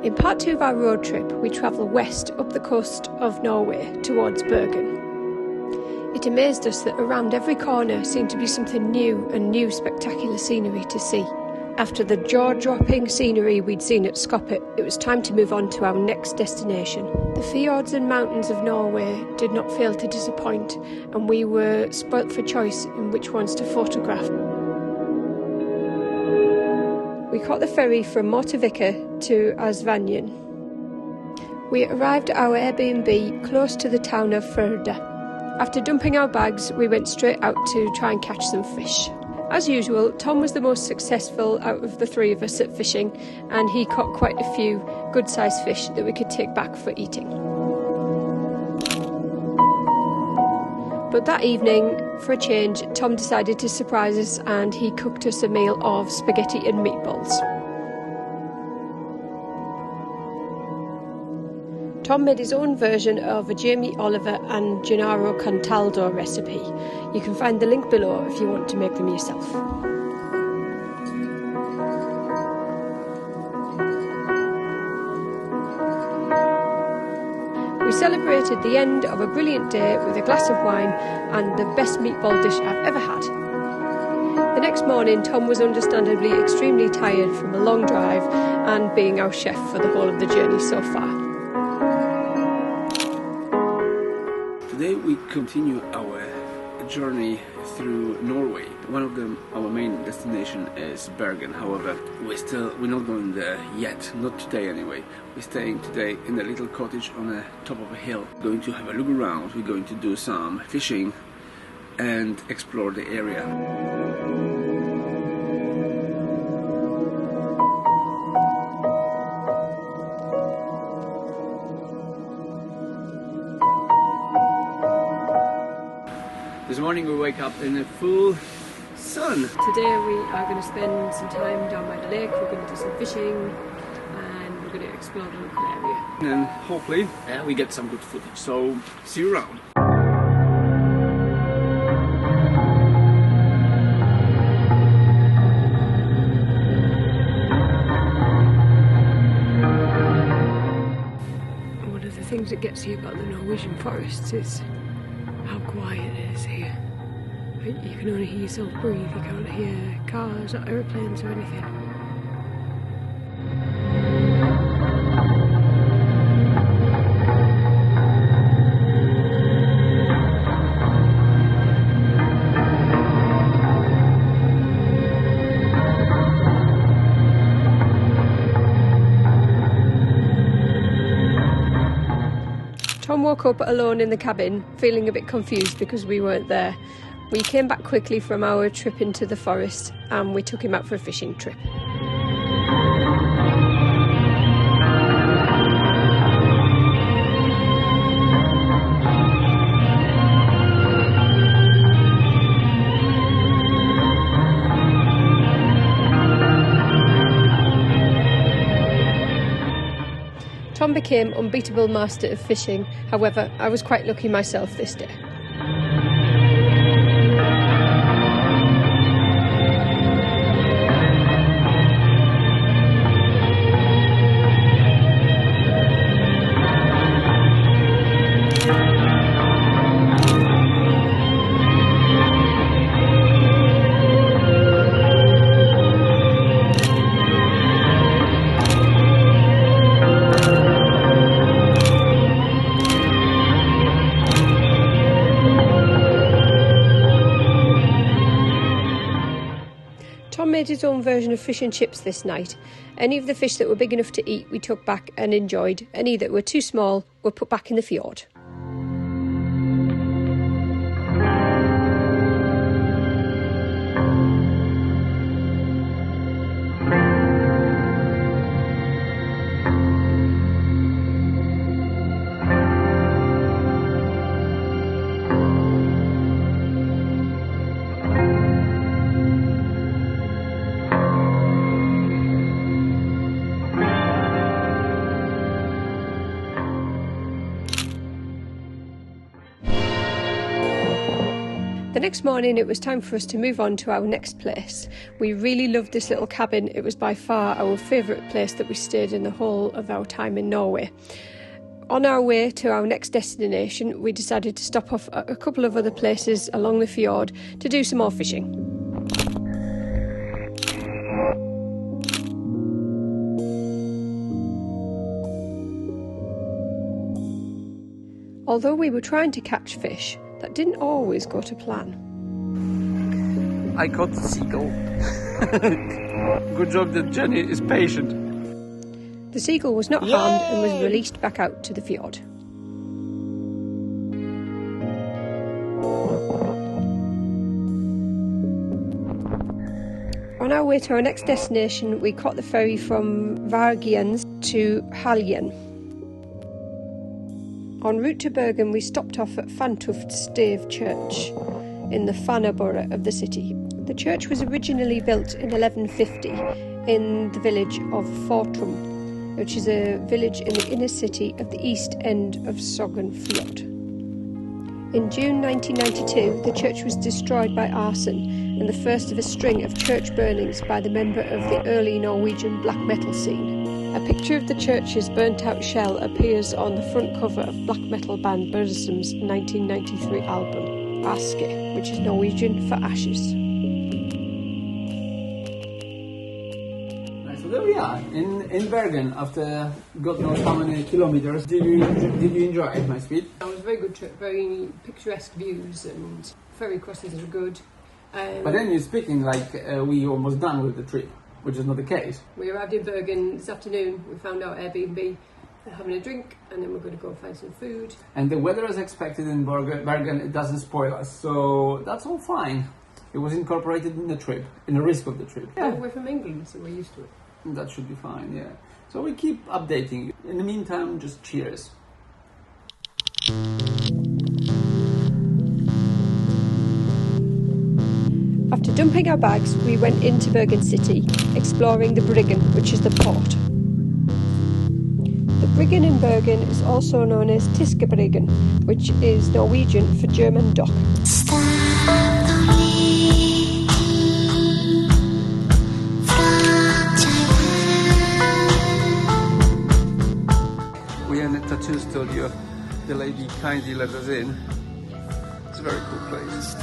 In part 2 of our road trip, we travel west up the coast of Norway towards Bergen. It amazed us that around every corner seemed to be something new and new spectacular scenery to see. After the jaw-dropping scenery we'd seen at Skopje, it was time to move on to our next destination. The fjords and mountains of Norway did not fail to disappoint, and we were spoilt for choice in which ones to photograph. We caught the ferry from Mortavika to Asvangen. We arrived at our Airbnb close to the town of Førde. After dumping our bags, we went straight out to try and catch some fish. As usual, Tom was the most successful out of the three of us at fishing, and he caught quite a few good-sized fish that we could take back for eating. But that evening, for a change, Tom decided to surprise us and he cooked us a meal of spaghetti and meatballs. Tom made his own version of a Jamie Oliver and Gennaro Contaldo recipe. You can find the link below if you want to make them yourself. We celebrated the end of a brilliant day with a glass of wine and the best meatball dish I've ever had. The next morning, Tom was understandably extremely tired from a long drive and being our chef for the whole of the journey so far. Today we continue our journey through Norway. One of our main destination is Bergen. However, we're not going there yet, not today anyway. We're staying today in a little cottage on the top of a hill. We're going to have a look around, we're going to do some fishing and explore the area. This morning we wake up in the full sun. Today we are going to spend some time down by the lake, we're going to do some fishing and we're going to explore the local area. And hopefully we get some good footage, so see you around. One of the things that gets you about the Norwegian forests is how quiet it is here. You can only hear yourself breathe, you can't hear cars or aeroplanes or anything. Tom woke up alone in the cabin, feeling a bit confused because we weren't there. We came back quickly from our trip into the forest and we took him out for a fishing trip. Tom became unbeatable master of fishing. However, I was quite lucky myself this day. Tom made his own version of fish and chips this night. Any of the fish that were big enough to eat we took back and enjoyed. Any that were too small were put back in the fjord. next morning it was time for us to move on to our next place. We really loved this little cabin. It was by far our favourite place that we stayed in the whole of our time in Norway. On our way to our next destination, we decided to stop off at a couple of other places along the fjord to do some more fishing. Although we were trying to catch fish, that didn't always go to plan. I caught the seagull. Good job that Jenny is patient. The seagull was not harmed and was released back out to the fjord. On our way to our next destination, we caught the ferry from Bergen to Haljen. En route to Bergen, we stopped off at Stave Church in the Fana borough of the city. The church was originally built in 1150 in the village of Fortrum, which is a village in the inner city of the east end of Sognefjord. In June 1992, the church was destroyed by arson and the first of a string of church burnings by the member of the early Norwegian black metal scene. A picture of the church's burnt-out shell appears on the front cover of black metal band Bergen's 1993 album, Aske, which is Norwegian for ashes. So there we are, in Bergen, after God knows how many kilometers. Did you enjoy it, my sweet? It was a very good trip, very picturesque views, and ferry crossings are good. But then you're speaking like we almost done with the trip, which is not the case. We arrived in Bergen this afternoon. We found our Airbnb, having a drink, and then we're going to go find some food. And the weather as expected in Bergen, it doesn't spoil us, so that's all fine. It was incorporated in the trip, in the risk of the trip. Yeah. We're from England, so we're used to it. That should be fine, yeah. So we keep updating you. In the meantime, just cheers. After dumping our bags, we went into Bergen city, exploring the Bergen, which is the port. The Bergen in Bergen is also known as Tiskebergen, which is Norwegian for German dock. We are in a tattoo studio. The lady kindly let us in. It's a very cool place.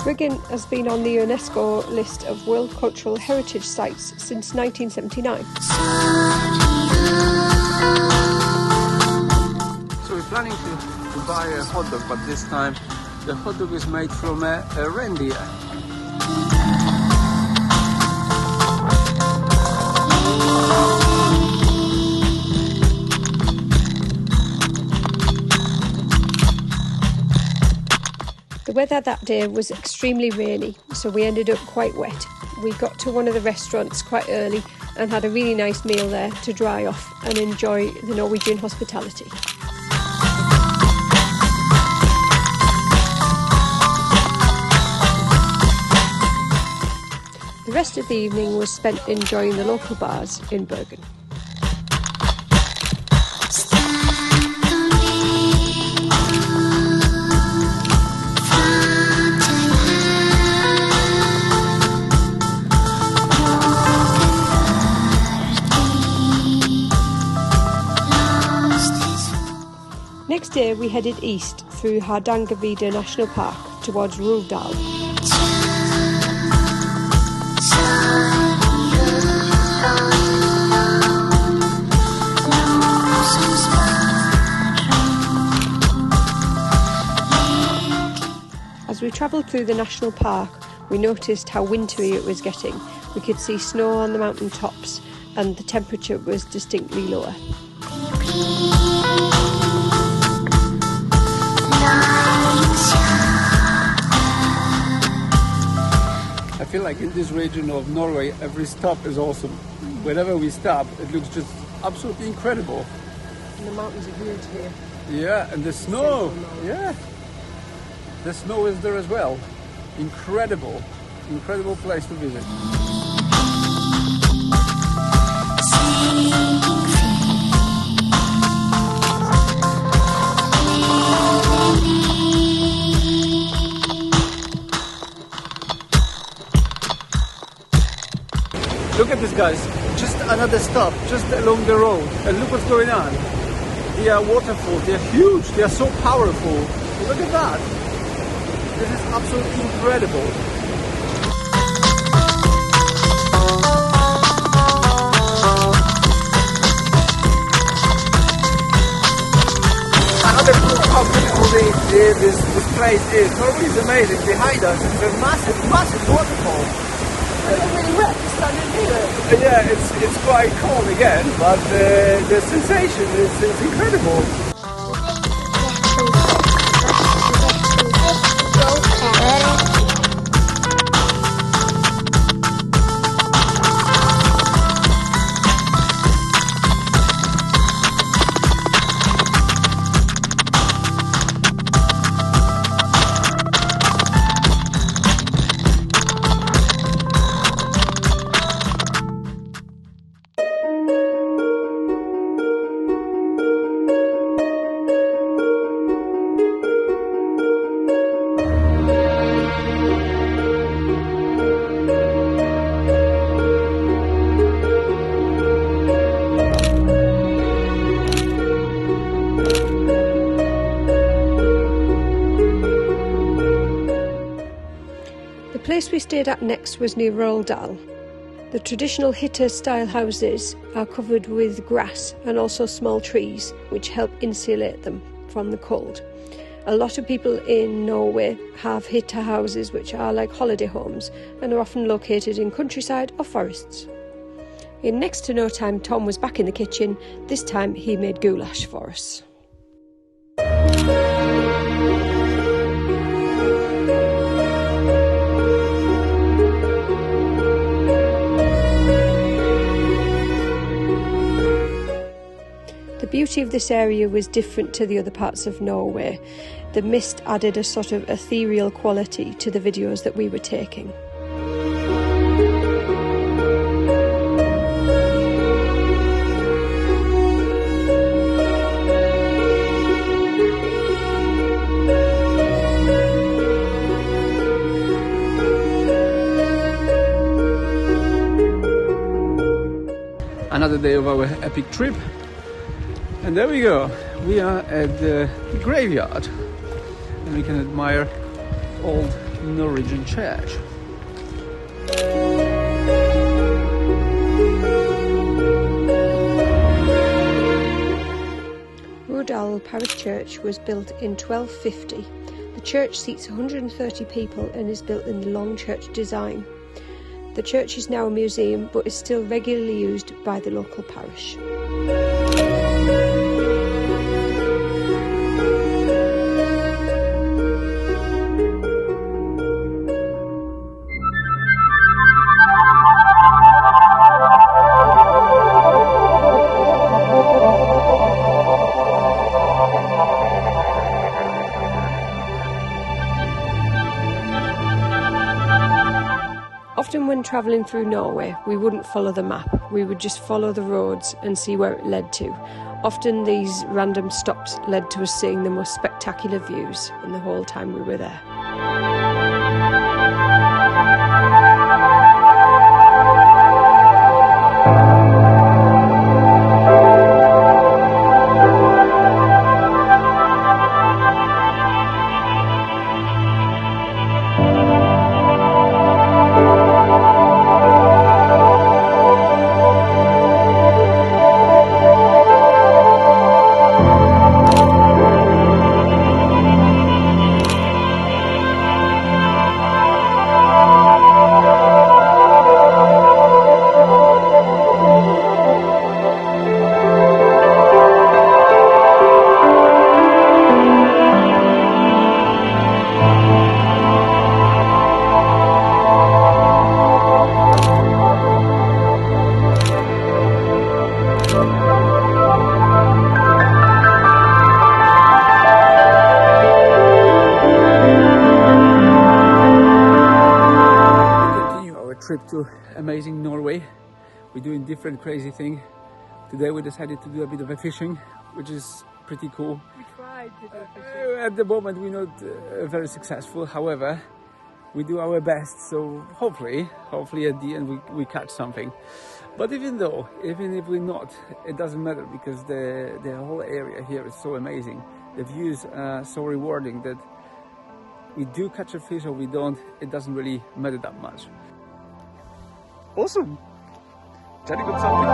Bergen has been on the UNESCO list of World Cultural Heritage Sites since 1979. So we're planning to buy a hot dog, but this time the hot dog is made from a reindeer. The weather that day was extremely rainy, so we ended up quite wet. We got to one of the restaurants quite early and had a really nice meal there to dry off and enjoy the Norwegian hospitality. The rest of the evening was spent enjoying the local bars in Bergen. Next day we headed east through Hardangervidda National Park towards Ruvdal. As we travelled through the national park, we noticed how wintry it was getting. We could see snow on the mountain tops and the temperature was distinctly lower. I feel like in this region of Norway, every stop is awesome. Whenever we stop, it looks just absolutely incredible. And the mountains are huge here. Yeah, and the snow. Yeah, the snow is there as well. Incredible place to visit. Look at this, guys. Just another stop, just along the road. And look what's going on. They are waterfalls. They are huge. They are so powerful. Look at that. This is absolutely incredible. Another proof how beautiful this place is. Norway is amazing. Behind us is a massive waterfall. It's really wet standing here. Yeah, it's quite cold again, but the sensation is incredible. The place we stayed at next was near Roldal. The traditional Hitta-style houses are covered with grass and also small trees, which help insulate them from the cold. A lot of people in Norway have Hitta houses, which are like holiday homes and are often located in countryside or forests. In next to no time, Tom was back in the kitchen. This time he made goulash for us. The beauty of this area was different to the other parts of Norway. The mist added a sort of ethereal quality to the videos that we were taking. Another day of our epic trip. And there we go, we are at the graveyard and we can admire old Norwegian church. Roldal Parish Church was built in 1250. The church seats 130 people and is built in the long church design. The church is now a museum but is still regularly used by the local parish. Often when travelling through Norway, we wouldn't follow the map, we would just follow the roads and see where it led to. Often these random stops led to us seeing the most spectacular views in the whole time we were there. trip to amazing Norway. We're doing different crazy thing. Today we decided to do a bit of a fishing, which is pretty cool. We tried to do fishing. At the moment we're not very successful, however we do our best, so hopefully at the end we catch something. But even if we're not, it doesn't matter, because the whole area here is so amazing. The views are so rewarding that we do catch a fish or we don't, it doesn't really matter that much. Awesome! Very good something.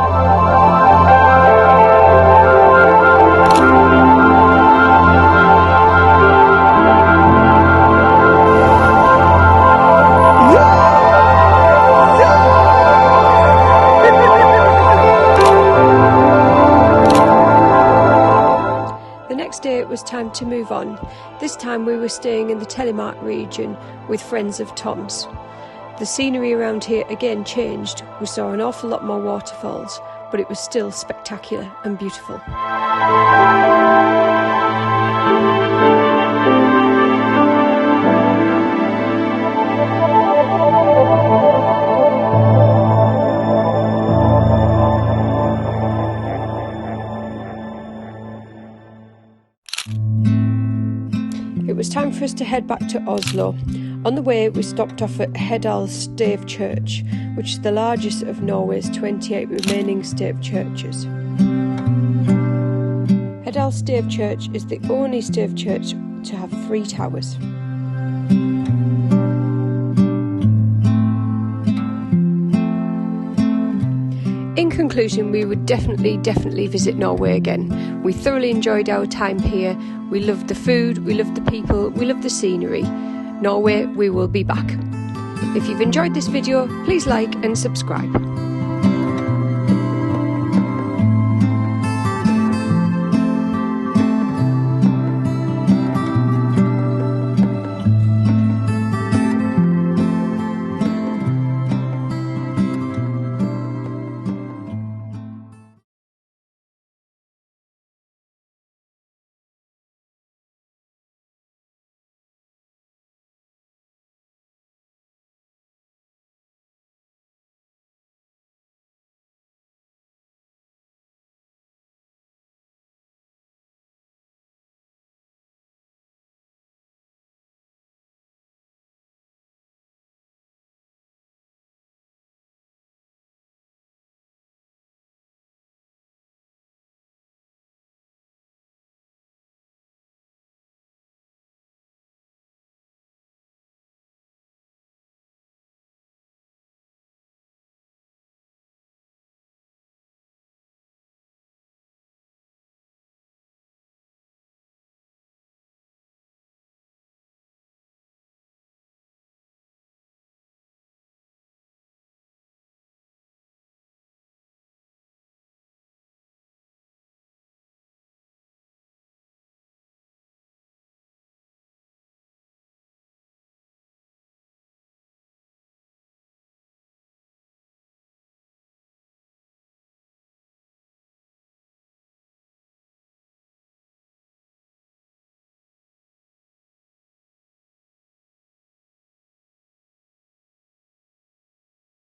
It was time to move on. This time we were staying in the Telemark region with friends of Tom's. The scenery around here again changed. We saw an awful lot more waterfalls, but it was still spectacular and beautiful. It was time for us to head back to Oslo. On the way, we stopped off at Hedal Stave Church, which is the largest of Norway's 28 remaining stave churches. Hedal Stave Church is the only stave church to have 3 towers. In conclusion, we would definitely visit Norway again. We thoroughly enjoyed our time here. We loved the food, we loved the people, we loved the scenery. Norway, we will be back. If you've enjoyed this video, please like and subscribe.